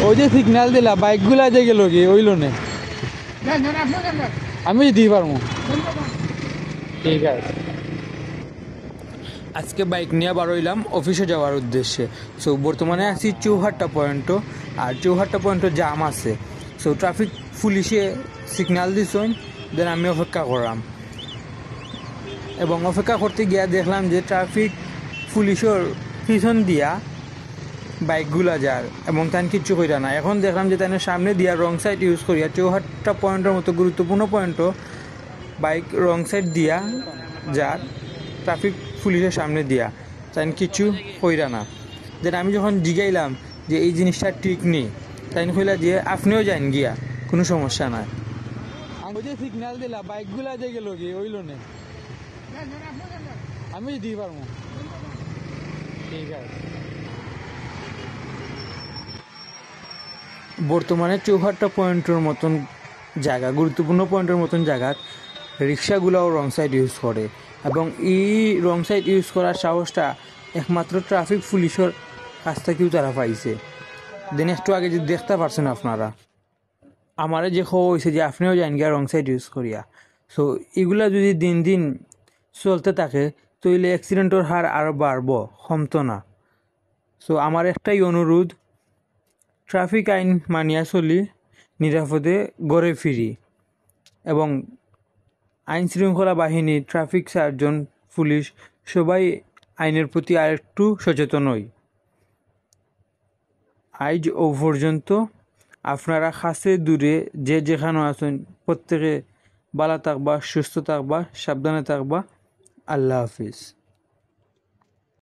ওই যে সিগন্যাল দিলা বাইকগুলা যে গেল কি ওইল নে আমি দিই পারবো ঠিক আছে। আজকে বাইক নিয়ে বার হইলাম অফিসে যাওয়ার উদ্দেশ্যে। সো বর্তমানে আছি চৌহাট্টা পয়েন্টও, আর চৌহাট্টা পয়েন্টও জাম আছে। সো ট্রাফিক পুলিশে সিগন্যাল দিছেন, দেন আমি অপেক্ষা করলাম এবং অপেক্ষা করতে গিয়া দেখলাম যে ট্রাফিক পুলিশের পিছন দিয়া বাইকগুলা যার এবং তান কিচ্ছু কইরা না। এখন দেখলাম যে তাদের সামনে দিয়া রং সাইড ইউজ করিয়া চৌহাট্টা পয়েন্টের মতো গুরুত্বপূর্ণ পয়েন্টও বাইক রং সাইড দিয়া যার ট্রাফিক পুলিশের সামনে দিয়া তাই কিছু কইরা না। দেন আমি যখন জিগাইলাম যে এই জিনিসটা ঠিক নেই, তাই কইলা যে আপনিও যান গিয়া, কোনো সমস্যা নাই। আমি যে সিগন্যাল দিলা বাইকগুলা যে গেল কি ওইল নে আমি দিই পারবো ঠিক আছে। বর্তমানে চৌহাট্টা পয়েন্টের মতন জায়গা, গুরুত্বপূর্ণ পয়েন্টের মতন জায়গা রিক্সাগুলাও রং সাইড ইউজ করে এবং এই রং সাইড ইউজ করার সাহসটা একমাত্র ট্রাফিক পুলিশের কাছ থেকেও তারা পাইছে। দেন একটু আগে যদি দেখতে পারছেন আপনারা, আমারে যে খবর হয়েছে যে আপনিও যান গিয়া রং সাইড ইউজ করিয়া। সো এগুলা যদি দিন দিন চলতে থাকে তাহলে অ্যাক্সিডেন্টের হার আরও বাড়বো, কমতো না। সো আমার একটাই অনুরোধ, ট্রাফিক আইন মানিয়া চলি নিরাপদে ঘরে ফিরি এবং আইন শৃঙ্খলা বাহিনী, ট্রাফিক সার্জন, পুলিশ সবাই আইনের প্রতি আরেকটু সচেতন হই। আজ ও পর্যন্ত আপনারা কাছে দূরে যে যেখানে আছেন প্রত্যেকে ভালো থাকবা, সুস্থ থাকবা, সাবধানে থাকবা। আল্লাহ হাফিজ।